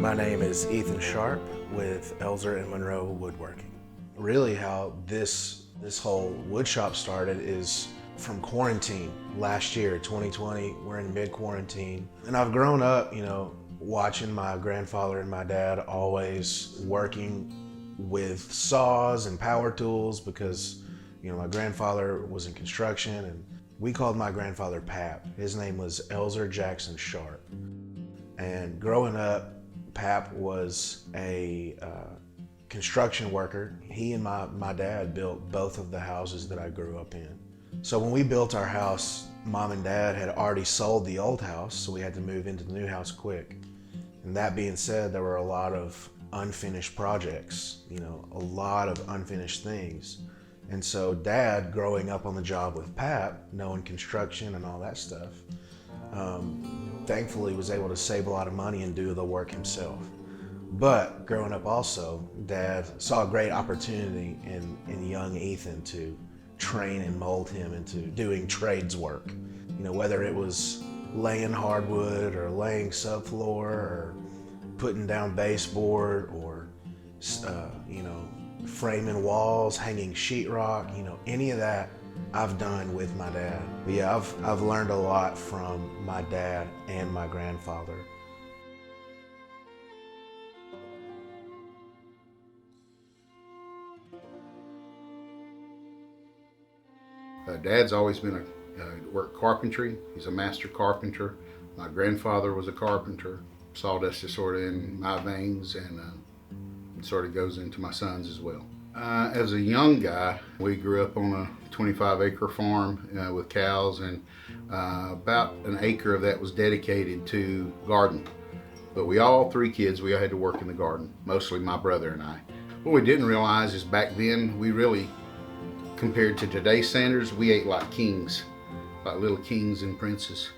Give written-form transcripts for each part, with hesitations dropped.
My name is Ethan Sharp with Elzer and Monroe Woodworking. Really how this whole wood shop started is from quarantine last year, 2020. We're in mid-quarantine. And I've grown up, watching my grandfather and my dad always working with saws and power tools because, my grandfather was in construction and we called my grandfather Pap. His name was Elzer Jackson Sharp. And growing up, Pap was a construction worker. He and my dad built both of the houses that I grew up in. So when we built our house, Mom and Dad had already sold the old house, so we had to move into the new house quick. And that being said, there were a lot of unfinished projects, a lot of unfinished things. And so Dad, growing up on the job with Pap, knowing construction and all that stuff, thankfully was able to save a lot of money and do the work himself. But growing up also, Dad saw a great opportunity in young Ethan to train and mold him into doing trades work. Whether it was laying hardwood or laying subfloor or putting down baseboard or, framing walls, hanging sheetrock, any of that I've done with my dad. But yeah, I've learned a lot from my dad and my grandfather. Dad's always been worked carpentry. He's a master carpenter. My grandfather was a carpenter. Sawdust is sort of in my veins, and it sort of goes into my sons as well. As a young guy, we grew up on a 25-acre farm with cows, and about an acre of that was dedicated to garden. But all three kids, we all had to work in the garden, mostly my brother and I. What we didn't realize is back then, we really, compared to today's standards, we ate like kings, like little kings and princes.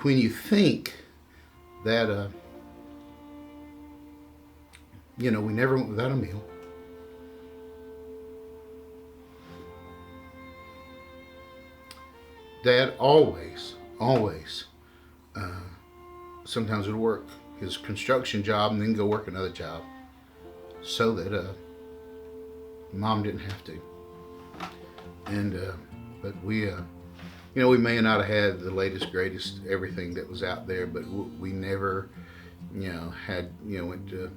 When you think that, we never went without a meal. Dad always, sometimes would work his construction job and then go work another job so that Mom didn't have to. And but we may not have had the latest, greatest everything that was out there, but we never, went to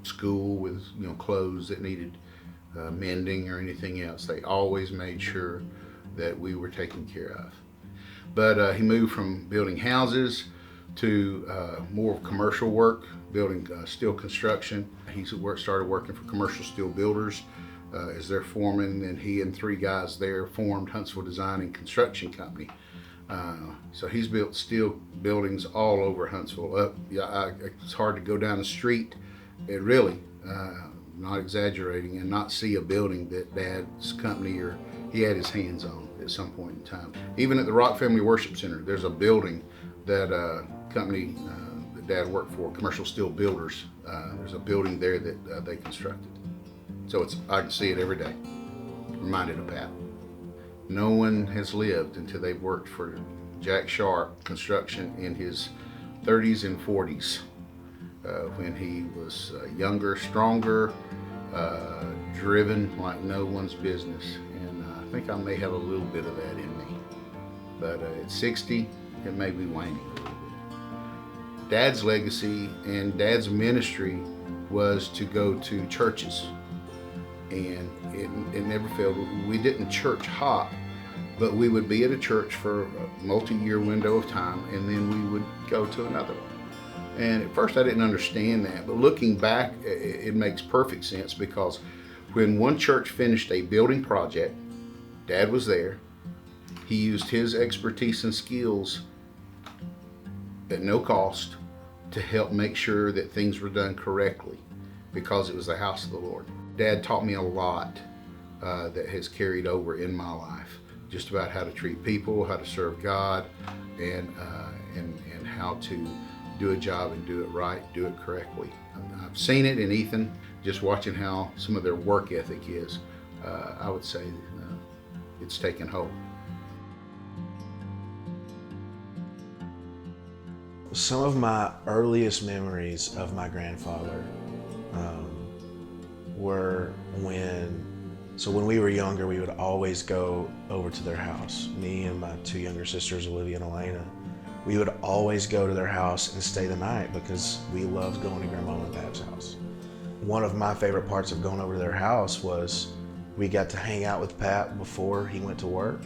school with clothes that needed mending or anything else. They always made sure that we were taken care of. But he moved from building houses to more commercial work, building steel construction. He started working for commercial steel builders as their foreman, and he and three guys there formed Huntsville Design and Construction Company. So he's built steel buildings all over Huntsville. It's hard to go down the street, not exaggerating, and not see a building that Dad's company or he had his hands on at some point in time. Even at the Rock Family Worship Center, there's a building that company that Dad worked for, Commercial Steel Builders. There's a building there that they constructed. So I can see it every day. Reminded of Pat. No one has lived until they've worked for Jack Sharp Construction in his 30s and 40s, when he was younger, stronger, driven like no one's business. And I think I may have a little bit of that in me. But at 60, it may be waning a little bit. Dad's legacy and Dad's ministry was to go to churches. And it never failed. We didn't church hop, but we would be at a church for a multi-year window of time, and then we would go to another one. And at first I didn't understand that, but looking back, it makes perfect sense, because when one church finished a building project, Dad was there. He used his expertise and skills at no cost to help make sure that things were done correctly, because it was the house of the Lord. Dad taught me a lot that has carried over in my life, just about how to treat people, how to serve God, and how to do a job and do it right, do it correctly. I've seen it in Ethan, just watching how some of their work ethic is. I would say it's taken hold. Some of my earliest memories of my grandfather were when we were younger, we would always go over to their house. Me and my two younger sisters, Olivia and Elena, we would always go to their house and stay the night because we loved going to Grandma and Pap's house. One of my favorite parts of going over to their house was we got to hang out with Pap before he went to work.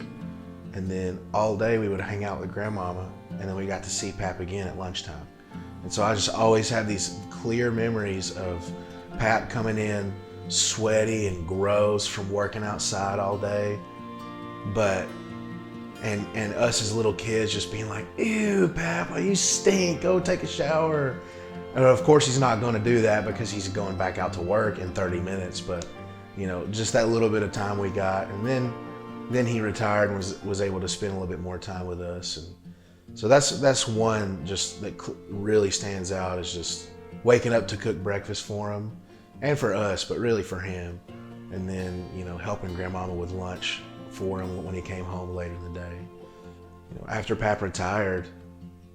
And then all day we would hang out with Grandmama, and then we got to see Pap again at lunchtime. And so I just always had these clear memories of Pap coming in sweaty and gross from working outside all day, and us as little kids just being like, "Ew, Pap, you stink, go take a shower." And of course he's not going to do that because he's going back out to work in 30 minutes, but just that little bit of time we got. And then he retired and was able to spend a little bit more time with us. And so that's one just that really stands out, is just waking up to cook breakfast for him and for us, but really for him. And then, helping Grandmama with lunch for him when he came home later in the day. After Pap retired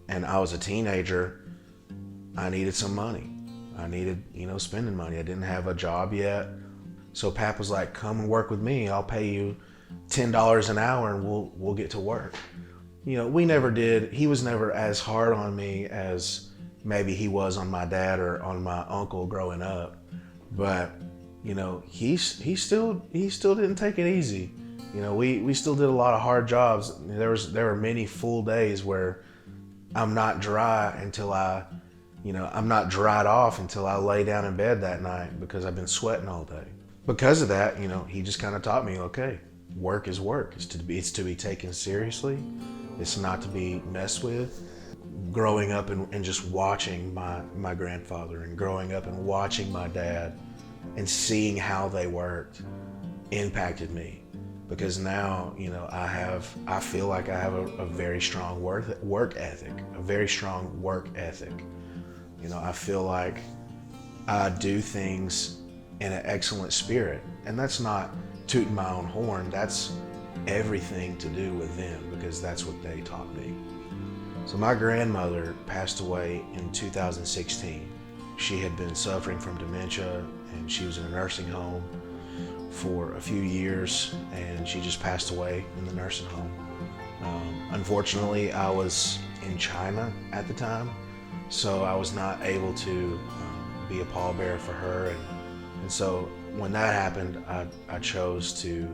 and I was a teenager, I needed some money. I needed, spending money. I didn't have a job yet. So Pap was like, "Come and work with me. I'll pay you $10 an hour and we'll get to work." He was never as hard on me as maybe he was on my dad or on my uncle growing up. But, he still didn't take it easy. We still did a lot of hard jobs. There were many full days where I'm not dried off until I lay down in bed that night because I've been sweating all day. Because of that, he just kind of taught me, okay, work is work. It's to be taken seriously. It's not to be messed with. Growing up and just watching my grandfather, and growing up and watching my dad and seeing how they worked impacted me. Because now, I feel like I have a very strong work ethic, a very strong work ethic. I feel like I do things in an excellent spirit. And that's not tooting my own horn. That's everything to do with them, because that's what they taught me. So my grandmother passed away in 2016. She had been suffering from dementia, and she was in a nursing home for a few years, and she just passed away in the nursing home. Unfortunately, I was in China at the time, so I was not able to be a pallbearer for her. And so when that happened, I chose to,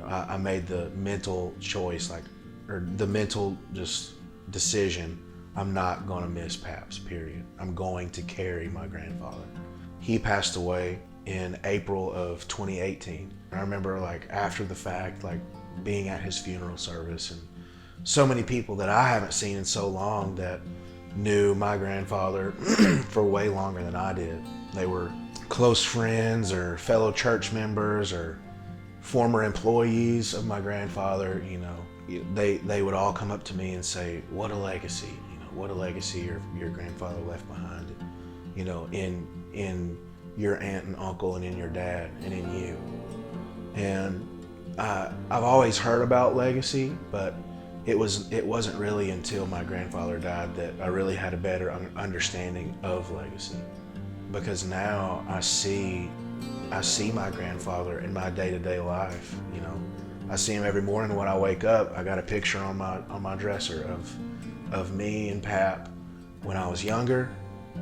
I made the mental choice, the mental just decision, I'm not going to miss Paps, period. I'm going to carry my grandfather. He passed away in April of 2018. I remember after the fact, being at his funeral service, and so many people that I haven't seen in so long that knew my grandfather for way longer than I did. They were close friends or fellow church members or former employees of my grandfather. They would all come up to me and say, "What a legacy, what a legacy your grandfather left behind, in your aunt and uncle and in your dad and in you." And I've always heard about legacy, but it wasn't really until my grandfather died that I really had a better understanding of legacy. Because now I see my grandfather in my day-to-day life. I see him every morning when I wake up. I got a picture on my dresser of me and Pap when I was younger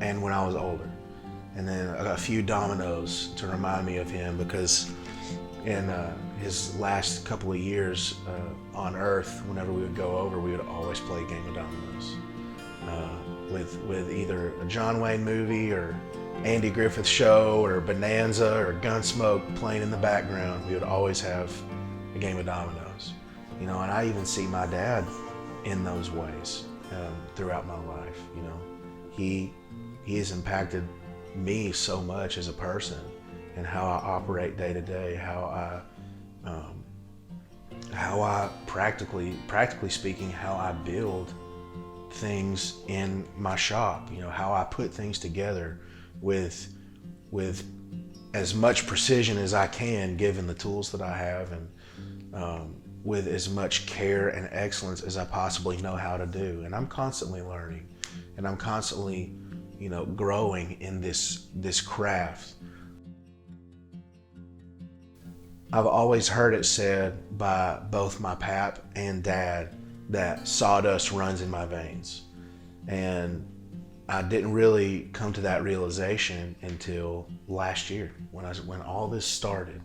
and when I was older. And then a few dominoes to remind me of him, because in his last couple of years on Earth, whenever we would go over, we would always play a game of dominoes with either a John Wayne movie or Andy Griffith show or Bonanza or Gunsmoke playing in the background. We would always have a game of dominoes. And I even see my dad in those ways throughout my life. He has impacted me so much as a person, and how I operate day to day, how I practically speaking, how I build things in my shop. How I put things together with as much precision as I can, given the tools that I have, and with as much care and excellence as I possibly know how to do. And I'm constantly learning. and I'm constantly, growing in this craft. I've always heard it said by both my pap and dad that sawdust runs in my veins. And I didn't really come to that realization until last year when all this started,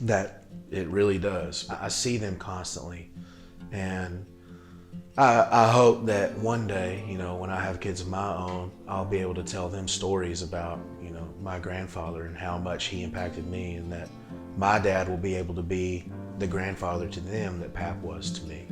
that it really does. I see them constantly, and I hope that one day, when I have kids of my own, I'll be able to tell them stories about, my grandfather and how much he impacted me, and that my dad will be able to be the grandfather to them that Pap was to me.